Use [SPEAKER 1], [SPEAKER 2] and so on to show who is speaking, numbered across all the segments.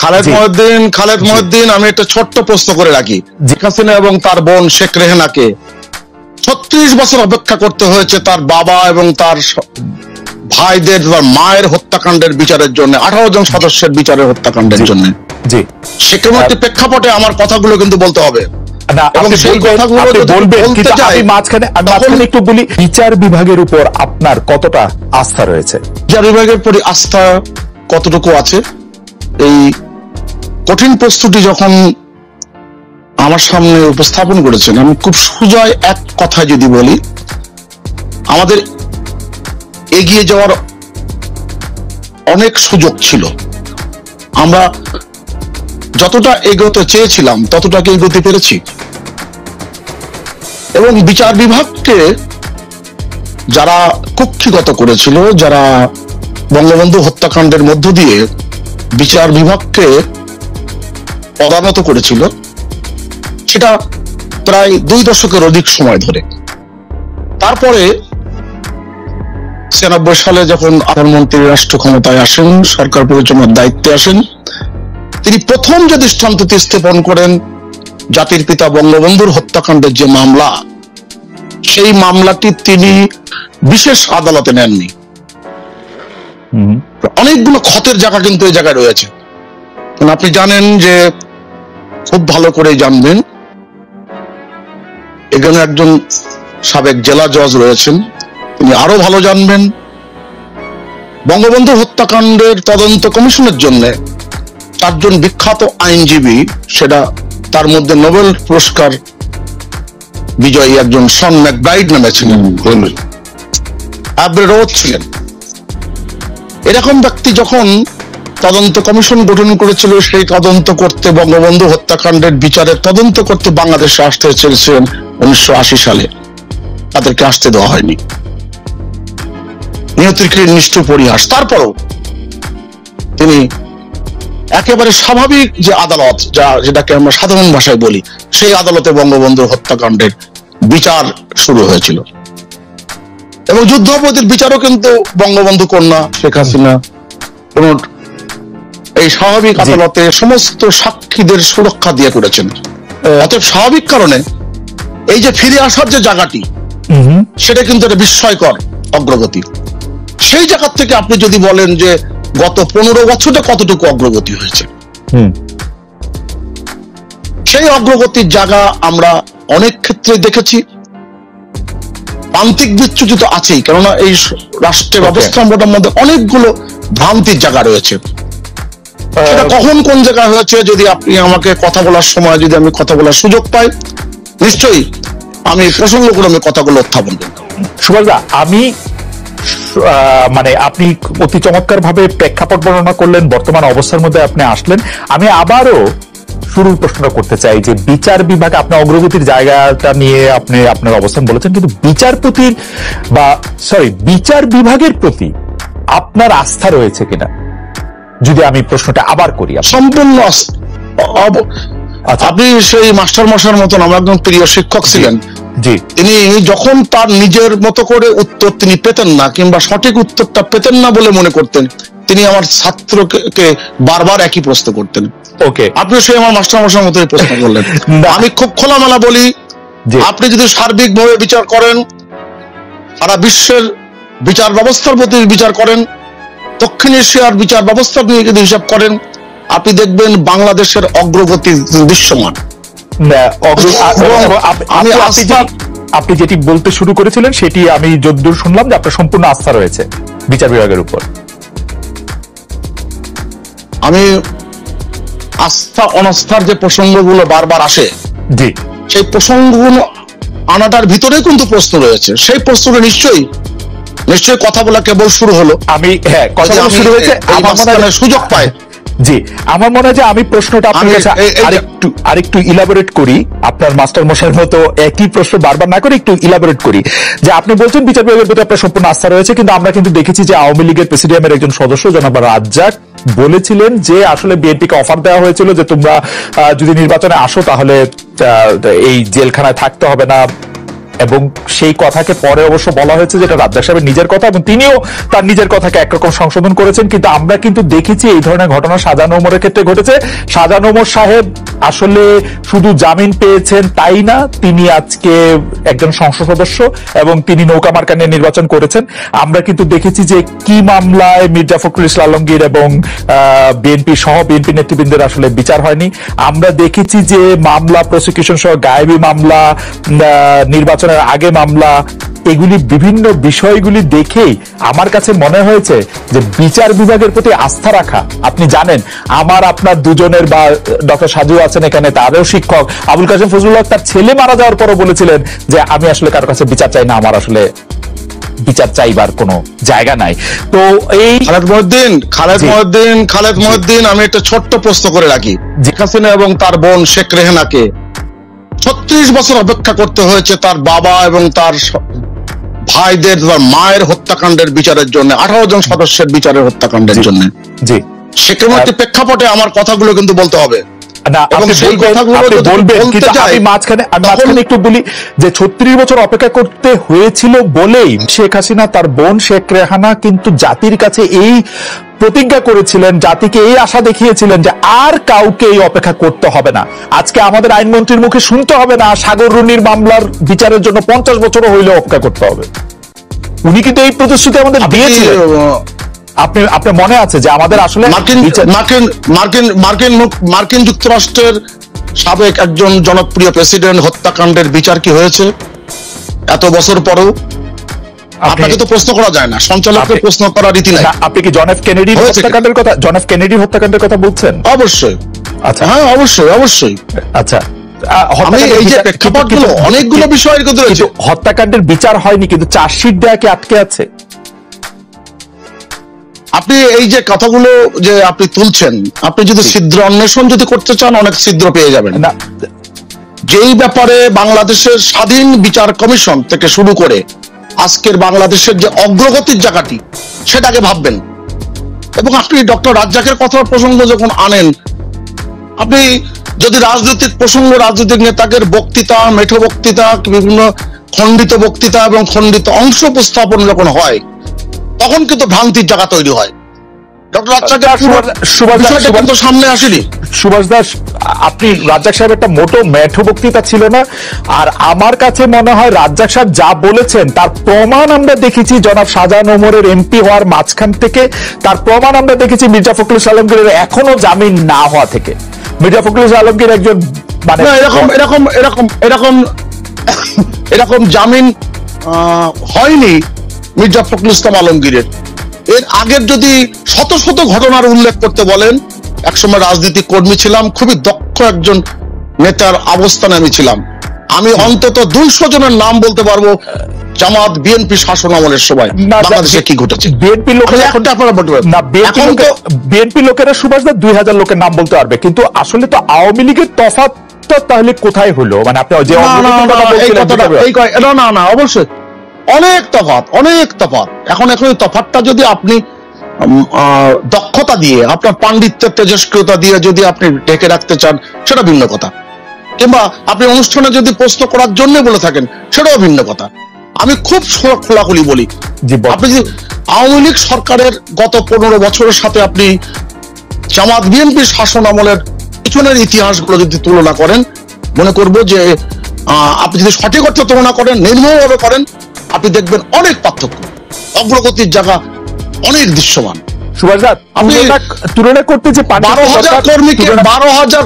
[SPEAKER 1] খালেদ মহিউদ্দিন আমি একটা ছোট্ট প্রশ্ন করে রাখি। শেখ হাসিনা এবং তার বোন শেখ রেহেনাকে 36 বছর অপেক্ষা করতে হয়েছে তার বাবা এবং তার ভাইদের মায়ের হত্যাকাণ্ডের বিচারের জন্য, 18 জন সদস্যের বিচারের হত্যাকাণ্ডের জন্য। সেখানে একটি প্রেক্ষাপটে আমার কথাগুলো কিন্তু বলতে হবে।
[SPEAKER 2] একটু বলি, বিচার বিভাগের উপর আপনার কতটা আস্থা রয়েছে?
[SPEAKER 1] বিচার বিভাগের প্রতি আস্থা কতটুকু আছে, এই কঠিন প্রস্তুতি যখন আমার সামনে উপস্থাপন করেছেন, আমি খুব সুজয় এক কথা যদি বলি, আমাদের এগিয়ে যাওয়ার অনেক সুযোগ ছিল। আমরা যতটা এগোতে চেয়েছিলাম ততটাকে এগোতে পেরেছি। এবং বিচার বিভাগকে যারা কক্ষিগত করেছিল, যারা বঙ্গবন্ধু হত্যাকাণ্ডের মধ্য দিয়ে বিচার বিভাগকে পদানত করেছিল, সেটা প্রায় 2 দশকের অধিক সময় ধরে। তারপরে 96 সালে যখন প্রধানমন্ত্রী রাষ্ট্র ক্ষমতায় আসেন, সরকার পরিচালনার দায়িত্বে আসেন, তিনি প্রথম যে দৃষ্টান্তটি স্থাপন করেন, জাতির পিতা বঙ্গবন্ধুর হত্যাকাণ্ডের যে মামলা, সেই মামলাটি তিনি বিশেষ আদালতে নেননি। অনেকগুলো ক্ষতের জায়গা কিন্তু এই জায়গায় রয়েছে। আপনি জানেন যে, খুব ভালো করে জানবেন, এখানে একজন সাবেক জেলা জজ রয়েছেন, তিনি আরো ভালো জানবেন। বঙ্গবন্ধু হত্যাকাণ্ডের তদন্ত কমিশনের জন্য 4 জন বিখ্যাত আইনজীবী, সেটা তার মধ্যে নোবেল পুরস্কার বিজয়ী একজন শন ম্যাকব্রাইড নামে ছিলেন, ছিলেন। এরকম ব্যক্তি যখন তদন্ত কমিশন গঠন করেছিল, সেই তদন্ত করতে, বঙ্গবন্ধু হত্যাকাণ্ডের বিচারের তদন্ত করতে বাংলাদেশে আসতে চেয়েছিলেন 1980 সালে, তাদেরকে আসতে দেওয়া হয়নি। নিয়তির নিষ্ঠুর পরিহাস। তারপরও তিনি একেবারে স্বাভাবিক যে আদালত, যেটাকে আমরা সাধারণ ভাষায় বলি, সেই আদালতে বঙ্গবন্ধুর হত্যাকাণ্ডের বিচার শুরু হয়েছিল। এবং যুদ্ধাপরাধীর বিচারও কিন্তু বঙ্গবন্ধু কন্যা শেখ হাসিনা এই স্বাভাবিক আদালতে সমস্ত সাক্ষীদের সুরক্ষা দিয়ে করেছেন। অতএব স্বাভাবিক কারণে এই যে ফিরে আসার যে জায়গাটি, সেটা কিন্তু একটা বিস্ময়কর অগ্রগতি। সেই জায়গা থেকে আপনি যদি বলেন যে গত 15 বছরে কতটুকু অগ্রগতি হয়েছে, সেই অগ্রগতির জায়গা আমরা অনেক ক্ষেত্রে দেখেছি। প্রান্তিক বিচ্যুতি তো আছেই, কেননা এই রাষ্ট্রের অবস্থানটার মধ্যে অনেকগুলো ভ্রান্তির জায়গা রয়েছে। সেটা কখন কোন জায়গায় হয়েছে, যদি আপনি আমাকে কথা বলার সময় যদি আমি কথা বলার সুযোগ পাই, নিশ্চয়ই আমি প্রসঙ্গক্রমে কথাগুলো উত্থাপন করব।
[SPEAKER 2] সুভাষদা, আমি মানে আপনি অতি চমৎকার ভাবে প্রেক্ষাপট বর্ণনা করলেন, বর্তমান অবস্থার মধ্যে আপনি আসলেন। আমি আবারও শুরুর প্রশ্নটা করতে চাই যে, বিচার বিভাগ, আপনার অগ্রগতির জায়গাটা নিয়ে আপনি আপনার অবস্থান বলেছেন, কিন্তু বিচার বিভাগের প্রতি আপনার আস্থা রয়েছে কিনা, যদি আমি প্রশ্নটা আবার করি?
[SPEAKER 1] সম্পূর্ণ। আপনি সেই মাস্টার মশাইয়ের মতন আমার একজন প্রিয় শিক্ষক ছিলেন। তিনি যখন তার নিজের মতো করে উত্তর তিনি পেতেন না, কিংবা সঠিক উত্তরটা পেতেন না বলে মনে করতেন, তিনি আমার ছাত্রকে বারবার একই প্রশ্ন করতেন। আপনি সেই আমার মাস্টার মশাইয়ের মতোই প্রশ্ন করলেন। আমি খুব খোলামেলা বলি, আপনি যদি সার্বিকভাবে বিচার করেন, সারা বিশ্বের বিচার ব্যবস্থার প্রতি বিচার করেন, দক্ষিণ এশিয়ার বিচার ব্যবস্থা নিয়ে যদি হিসাব করেন, আপনি দেখবেন বাংলাদেশের অগ্রগতি দৃশ্যমান।
[SPEAKER 2] আপনি যেটি বলতে শুরু করেছিলেন, সেটি আমি যতদূর শুনলাম যে আপনার সম্পূর্ণ আস্থা রয়েছে বিচার বিভাগের উপর।
[SPEAKER 1] আমি আস্থা অনাস্থার যে প্রসঙ্গগুলো বারবার আসে, সেই প্রসঙ্গগুলো আনাটার ভিতরে কিন্তু প্রশ্ন রয়েছে। সেই প্রশ্নটা নিশ্চয়ই কথা বলা কেবল শুরু হলো, আমি কথা শুরু হয়েছে, আমার সুযোগ পায়।
[SPEAKER 2] জি, আমার মনে হয় যে আমি প্রশ্নটা আপনার কাছে আরেকটু ইলাবোরেট করি, আপনার মাস্টার মশাইয়ের মতো একই প্রশ্ন বারবার না করে একটু ইলাবোরেট করি। যে আপনি বলছেন বিচার বিভাগের প্রতি আপনার সম্পূর্ণ আস্থা রয়েছে, কিন্তু আমরা কিন্তু দেখেছি যে আওয়ামী লীগের প্রেসিডিয়ামের একজন সদস্য জনাব রাজ্জাক বলেছিলেন যে আসলে বিএনপিকে অফার দেওয়া হয়েছিল যে তোমরা যদি নির্বাচনে আসো তাহলে এই জেলখানায় থাকতে হবে না, এবং সেই কথাকে পরে অবশ্য বলা হয়েছে যেটা রাজ্জাক সাহেবের নিজের কথা, এবং তিনিও তার নিজের কথাকে একরকম সংশোধন করেছেন। কিন্তু আমরা কিন্তু দেখেছি এই ধরনের ঘটনা শাহজাহান ওমরের ক্ষেত্রে ঘটেছে। শাহজাহান ওমর সাহেব আসলে শুধু জামিন পেয়েছেন তাই না, তিনি আজকে একজন সংসদ সদস্য এবং তিনি নৌকা মার্কা নিয়ে নির্বাচন করেছেন। আমরা কিন্তু দেখেছি যে কি মামলায় মির্জা ফখরুল ইসলাম আলমগীর এবং বিএনপি সহ বিএনপি নেতৃবৃন্দের আসলে বিচার হয়নি। আমরা দেখেছি যে মামলা প্রসিকিউশন সহ গায়েবী মামলা, নির্বাচনের আগে মামলা, এগুলি বিভিন্ন বিষয়গুলি দেখেই আমার কাছে মনে হয়েছে যে বিচার বিভাগের প্রতি আস্থা রাখা, আপনি জানেন আমার আপনার দুজনের বা ডক্টর সাজু আছেন এখানে, তারও শিক্ষক আবুল কাসেম ফজলুল হক তার ছেলে মারা যাওয়ার পরও বলেছিলেন যে আমি আসলে কারোর কাছে বিচার চাই না, আমার আসলে বিচার চাইবার কোনো জায়গা নাই। তো এই
[SPEAKER 1] খালেদ মহিউদ্দিন আমি একটা ছোট্ট প্রশ্ন করে রাখি, শেখ হাসিনা এবং তার বোন শেখ রেহানাকে 36 বছর অপেক্ষা করতে হয়েছে তার বাবা এবং তার ভাইদের, তার মায়ের হত্যাকাণ্ডের বিচারের জন্য, 18 জন সদস্যের বিচারের হত্যাকাণ্ডের জন্য।
[SPEAKER 2] জি,
[SPEAKER 1] সেখানে একটি প্রেক্ষাপটে আমার কথাগুলো কিন্তু বলতে হবে।
[SPEAKER 2] একটু বলি যে 36 বছর অপেক্ষা করতে হয়েছিল বলেই শেখ হাসিনা তার বোন শেখ রেহানা কিন্তু জাতির কাছে এই প্রতিজ্ঞা করেছিলেন, জাতিকে এই আশা দেখিয়েছিলেন যে আর কাউকে এই অপেক্ষা করতে হবে না। আজকে আমাদের আইনমন্ত্রীর মুখে শুনতে হবে না সাগর রুনির মামলার বিচারের জন্য 50 বছরও হইলেও অপেক্ষা করতে হবে। উনি কিন্তু এই প্রতিশ্রুতি আমাদের দিয়েছিলেন। আপনার মনে আছে যে আমাদের আসলে
[SPEAKER 1] মার্কিন যুক্তরাষ্ট্রের সাবেক একজন জনপ্রিয় প্রেসিডেন্ট হত্যাকাণ্ডের বিচার কি হয়েছে এত বছর পরেও? আপনাকে তো প্রশ্ন করা যায় না, সঞ্চালককে প্রশ্ন করার রীতি নাই।
[SPEAKER 2] আপনি কি জন এফ কেনেডির হত্যাকাণ্ডের কথা বলছেন?
[SPEAKER 1] অবশ্যই। আচ্ছা, হ্যাঁ, অবশ্যই।
[SPEAKER 2] আচ্ছা,
[SPEAKER 1] অনেকগুলো বিষয়ের কথা রয়েছে।
[SPEAKER 2] হত্যাকাণ্ডের বিচার হয়নি কিন্তু চার্জশিট দেয়া কি আটকে আছে?
[SPEAKER 1] আপনি এই যে কথাগুলো যে আপনি তুলছেন, আপনি যদি ছিদ্র অন্বেষণ যদি করতে চান অনেক ছিদ্র পেয়ে যাবেন না। যেই ব্যাপারে বাংলাদেশের স্বাধীন বিচার কমিশন থেকে শুরু করে আজকের বাংলাদেশের যে অগ্রগতির জায়গাটি সেটাকে ভাববেন। এবং আপনি ডক্টর রাজ্জাকের কথার প্রসঙ্গ যখন আনেন, আপনি যদি রাজনৈতিক প্রসঙ্গ, রাজনৈতিক নেতাদের বক্তৃতা, মেঠো বক্তৃতা, বিভিন্ন খণ্ডিত বক্তৃতা এবং খণ্ডিত অংশ উপস্থাপন যখন হয় তখন কিন্তু ভ্রান্তির জায়গা তৈরি হয়। ডক্টর রাজ্জাকের সামনে আসেনি।
[SPEAKER 2] সুভাষ দাস, আপনি রাজ্জাক সাহেব একটা মোটো মেঠো বক্তৃতা ছিল না। আর আমার কাছে মনে হয় রাজ্জাক সাহেব যা বলেছেন তার প্রমাণ আমরা দেখেছি জনাব শাহজাহান ওমরের এমপি হওয়ার মাঝখান থেকে, তার প্রমাণ আমরা দেখেছি মির্জা ফখরুল ইসলাম আলমগীরের এখনো জামিন না হওয়া থেকে। মির্জা ফখরুল ইসলাম আলমগীর একজন মানে
[SPEAKER 1] এরকম জামিন হয়নি মির্জা ফখরুল ইসলাম আলমগীরের। এর আগের যদি শত শত ঘটনার উল্লেখ করতে বলেন, একসময় রাজনৈতিক কর্মী ছিলাম, খুবই দক্ষ একজন নেতার অবস্থানে আমি ছিলাম। আমি অন্তত 200 জনের নাম বলতে পারবো জামাত বিএনপি শাসন আমলের সময় বাংলাদেশে কি ঘটেছে।
[SPEAKER 2] বিএনপি লোকেরা সুভাষ দা 2000 লোকের নাম বলতে পারবে, কিন্তু আসলে তো আওয়ামী লীগের তফাৎ তাহলে কোথায় হলো? মানে আপনি যে
[SPEAKER 1] না, অবশ্যই অনেক তফাৎ। এখন তফাৎটা যদি আপনি দক্ষতা দিয়ে, আপনার পাণ্ডিত্যের তেজস্ক্রিয়তা দিয়ে যদি আপনি ঢেকে রাখতে চান সেটা ভিন্ন কথা, কিংবা আপনি অনুষ্ঠানে যদি প্রশ্ন করার জন্য বলে থাকেন সেটাও ভিন্ন কথা। আমি খুব খোলাখুলি বলি, আপনি যদি আওয়ামী লীগ সরকারের গত 15 বছরের সাথে আপনি জামাত বিএনপির শাসন আমলের পিছনের ইতিহাসগুলো যদি তুলনা করেন, মনে করব যে আপনি যদি সঠিক অর্থে তুলনা করেন, নির্মমভাবে করেন, আপনি দেখবেন অনেক পার্থক্য, অগ্রগতির জায়গা অনেক দৃশ্যমান।
[SPEAKER 2] সুভাষ দা, আপনি তুলনা করতে যে
[SPEAKER 1] 12,000 কর্মীকে 12,000,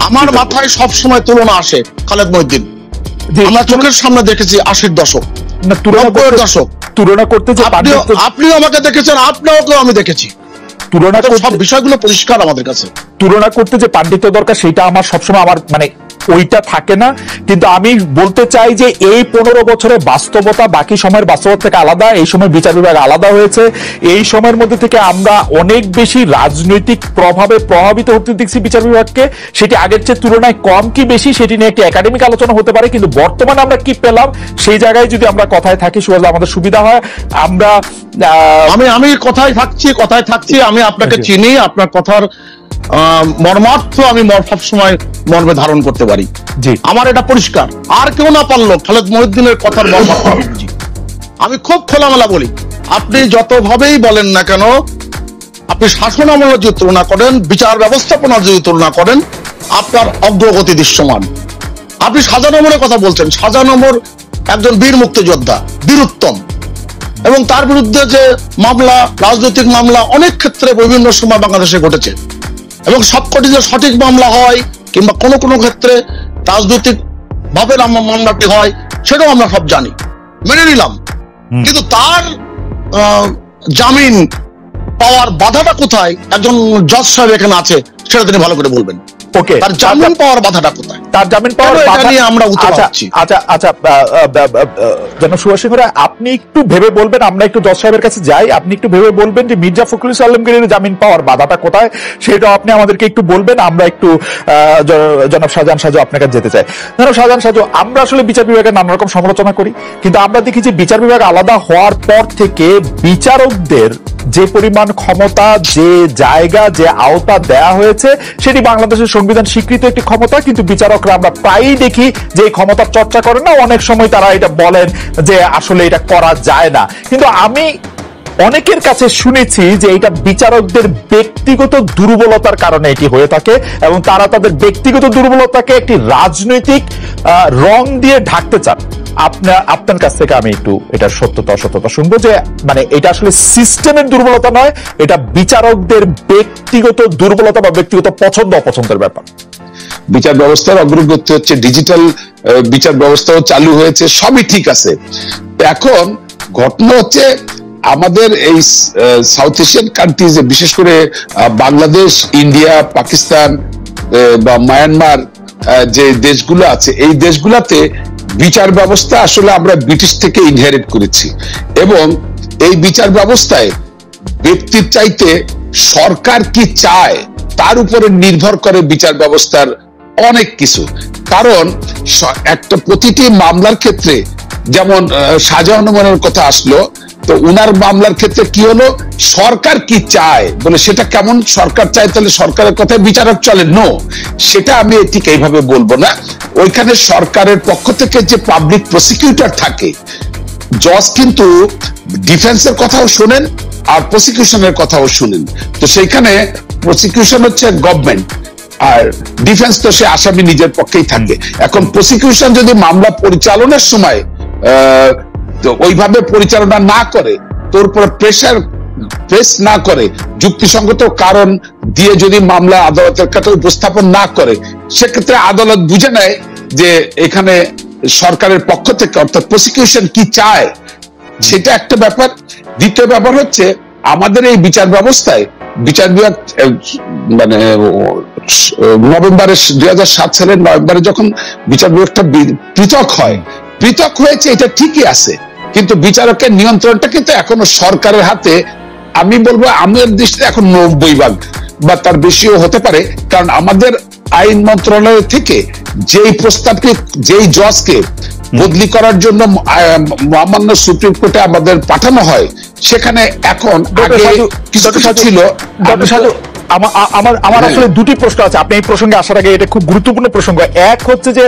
[SPEAKER 1] আমার মাথায় সব সময় তুলনা আসে খালেদ মহিউদ্দিন। আমরা চোখের সামনে দেখেছি 80-র দশক, 90-এর দশক,
[SPEAKER 2] তুলনা করতে যে
[SPEAKER 1] আপনিও আমাকে দেখেছেন, আপনাকেও আমি দেখেছি। তুলনা সব বিষয়গুলো পরিষ্কার আমাদের কাছে।
[SPEAKER 2] তুলনা করতে যে পাণ্ডিত্য দরকার সেটা আমার সবসময় আমার মানে ওইটা থাকে না। কিন্তু আমি বলতে চাই যে এই 15 বছরের বাস্তবতা বাকি সময়ের বাস্তবতা থেকে আলাদা। এই সময় বিচার বিভাগ আলাদা হয়েছে। এই সময়ের মধ্যে থেকে আমরা অনেক বেশি রাজনৈতিক প্রভাবে প্রভাবিত হতে দেখছি বিচার বিভাগকে। সেটি আগের চেয়ে তুলনায় কম কি বেশি সেটি নিয়ে একটি একাডেমিক আলোচনা হতে পারে, কিন্তু বর্তমানে আমরা কি পেলাম সেই জায়গায় যদি আমরা কথায় থাকি সুভাষ, আমাদের সুবিধা হয়। আমি
[SPEAKER 1] কথায় থাকছি, আমি আপনাকে চিনি, আপনার কথার মর্মার্থ আমি সবসময় মর্মে ধারণ করতে পারি। আমার এটা পরিষ্কার, আর কেউ না পারলো খালেদ মহিউদ্দিনের কথার মর্মার্থ বুঝি। আমি খুব খোলামেলা বলি, আপনি যতভাবেই বলেন না কেন, আপনি শাসন আমলে যদি তুলনা করেন, বিচার ব্যবস্থাপনা যদি তুলনা করেন, আপনার অগ্রগতি দৃশ্যমান। আপনি শাহজাহান ওমরের কথা বলছেন, শাহজাহান ওমর একজন বীর মুক্তিযোদ্ধা, বীরুত্তম, এবং তার বিরুদ্ধে যে মামলা, রাজনৈতিক মামলা অনেক ক্ষেত্রে বিভিন্ন সময় বাংলাদেশে ঘটেছে, এবং সবকটি যে সঠিক মামলা হয় কিংবা কোনো কোনো ক্ষেত্রে রাজনৈতিক ভাবে মামলাটি হয়, সেটাও আমরা সব জানি, মেনে নিলাম। কিন্তু তার জামিন পাওয়ার বাধাটা কোথায়, একজন জজ সাহেব এখানে আছে, সেটা তিনি ভালো করে বলবেন। তার জামিন পাওয়ার বাধাটা কোথায়,
[SPEAKER 2] তার জামিন পাওয়ার বাধা নিয়ে আমরা আচ্ছা জনাব সুভাষ সিংহ রায়, আপনি একটু ভেবে বলবেন, আমরা একটু জজ সাহেবের কাছে যাই, আপনি একটু ভেবে বলবেন যে মির্জা ফখরুল ইসলাম আলমগীরের জামিন পাওয়ার বাধাটা কোথায়, সেটাও আপনি আমাদেরকে একটু বলবেন। আমরা একটু জনাব শাহজাহান সাজু আপনার কাছে যেতে চাই। জনাব শাহজাহান সাজু, আমরা আসলে বিচার বিভাগের নানা রকম সমালোচনা করি, কিন্তু আমরা দেখি যে বিচার বিভাগ আলাদা হওয়ার পর থেকে বিচারকদের যে পরিমাণ ক্ষমতা, যে জায়গা, যে আওতা দেয়া হয়েছে, সেটি বাংলাদেশের সংবিধান স্বীকৃত একটি ক্ষমতা, কিন্তু বিচারকরা আমরা প্রায়ই দেখি যে এই ক্ষমতার চর্চা করেন না। অনেক সময় তারা এটা বলেন যে আসলে এটা করা যায় না, কিন্তু আমি অনেকের কাছে শুনেছি যে এটা বিচারকদের ব্যক্তিগত দুর্বলতার কারণে এটি হয়ে থাকে, এবং তারা তাদের ব্যক্তিগত দুর্বলতাকে একটি রাজনৈতিক রং দিয়ে ঢাকতে চান। আপনার কাছ থেকে আমি একটু এটার সত্যতা অসত্যতা শুনবো, যে মানে এটা আসলে সিস্টেমের দুর্বলতা নয়, এটা বিচারকদের ব্যক্তিগত দুর্বলতা বা ব্যক্তিগত পছন্দ অপছন্দের ব্যাপার।
[SPEAKER 3] বিচার ব্যবস্থার অগ্রগতি হচ্ছে, ডিজিটাল বিচার ব্যবস্থাও চালু হয়েছে, সবই ঠিক আছে। এখন ঘটনা হচ্ছে আমাদের এই সাউথ এশিয়ান কান্ট্রিজে, বিশেষ করে বাংলাদেশ, ইন্ডিয়া, পাকিস্তান বা মায়ানমার যে দেশগুলো আছে, এই দেশগুলোতে বিচার ব্যবস্থা আসলে আমরা ব্রিটিশ থেকে ইনহেরিট করেছি, এবং এই বিচার ব্যবস্থায় ব্যক্তির চাইতে সরকার কি চায় তার উপরে নির্ভর করে বিচার ব্যবস্থার অনেক কিছু। কারণ একটা প্রতিটি মামলার ক্ষেত্রে, যেমন শাহজাহান ওমরের কথা আসলো, তো উনার মামলার ক্ষেত্রে কি হলো, সরকার কি চায় বলে, সেটা কেমন সরকার চায়, তাহলে সরকারের কথায় বিচারক চলে? নো, সেটা আমি ঠিক এইভাবে বলবো না। ওইখানে সরকারের পক্ষ থেকে যে পাবলিক প্রসিকিউটর থাকে, জজ কিন্তু ডিফেন্সের কথাও শোনেন আর প্রসিকিউশনের কথাও শুনেন। তো সেইখানে প্রসিকিউশন হচ্ছে গভর্নমেন্ট, আর ডিফেন্স তো সে আসামি নিজের পক্ষেই থাকে। এখন প্রসিকিউশন যদি মামলা পরিচালনার সময় ওইভাবে পরিচালনা না করে, তোর উপরে প্রেস না করে, যুক্তিসঙ্গত কারণ দিয়ে যদি মামলা আদালতের কাছে উপস্থাপন না করে, সেক্ষেত্রে আদালত বুঝে নেয় যে এখানে সরকারের পক্ষ থেকে, অর্থাৎ প্রসিকিউশন কি চায়, সেটা একটা ব্যাপার। দ্বিতীয় ব্যাপার হচ্ছে আমাদের এই বিচার ব্যবস্থায়, বিচার বিভাগ মানে নভেম্বরের 2007 সালের নভেম্বরে যখন বিচার বিভাগটা পৃথক হয়, পৃথক হয়েছে, এটা ঠিকই আছে, কিন্তু বিচারকের নিয়ন্ত্রণটা কিন্তু এখনো সরকারের হাতে। আমি বলবো আমার দৃষ্টিতে এখন 90% বা তার বেশিও হতে পারে, কারণ আমাদের আইন মন্ত্রণালয় থেকে যেই প্রস্তাবকে, যেই জজকে বদলি করার জন্য মহামান্য সুপ্রিম কোর্টে আমাদের পাঠানো হয়, সেখানে এখন কিছু ছিল।
[SPEAKER 2] আমার আসলে দুটি প্রশ্ন আছে, আপনি এই প্রসঙ্গে আসার আগে, এটা খুব গুরুত্বপূর্ণ প্রসঙ্গ। এক হচ্ছে যে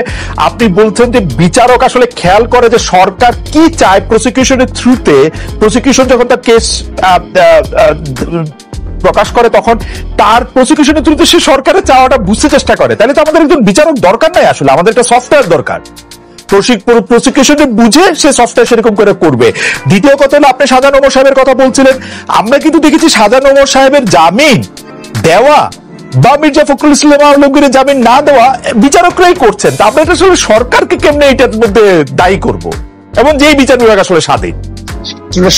[SPEAKER 2] আপনি বলছেন যে বিচারক আসলে খেয়াল করে যে সরকার কি চায় প্রসিকিউশনের থ্রুতে, প্রসিকিউশন যখন তার কেস প্রকাশ করে, তখন তার প্রসিকিউশনের থ্রুতে সে সরকারের চাওয়াটা বুঝতে চেষ্টা করে। তাহলে তো আমাদের একজন বিচারক দরকার নাই, আসলে আমাদের একটা সফটওয়্যার দরকার, প্রসিকিউশনে বুঝে সে সফটওয়্যার সেরকম করে করবে। দ্বিতীয় কথা হলো, আপনি শাহজাহান ওমর সাহেবের কথা বলছিলেন, আমরা কিন্তু দেখেছি শাহজাহান ওমর সাহেবের জামিন দেওয়া বা মির্জা ফখরুল ইসলাম আলমগীরের জামিন না দেওয়া বিচারকরাই করছেন। তা আমরা এটা আসলে সরকারকে কেমনে এটার মধ্যে দায়ী করব, এবং যেই বিচার বিভাগ আসলে স্বাধীন?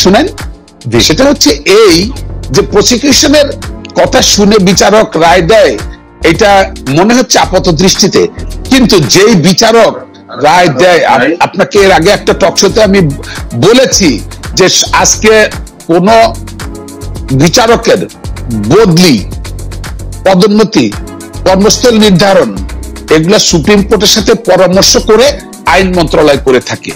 [SPEAKER 3] শুনেন, সেটা হচ্ছে এই যে প্রসিকিউশনের কথা শুনে বিচারক রায় দেয়, এটা মনে হচ্ছে আপাত দৃষ্টিতে, কিন্তু যেই বিচারক রায় দেয়, আপনাকে এর আগে একটা টক শোতে আমি বলেছি যে আজকে কোন বিচারকের বদলি, পদোন্নতি, কর্মস্থল নির্ধারণ, এগুলা সুপ্রিম কোর্টের সাথে পরামর্শ করে আইন মন্ত্রণালয় করে থাকে।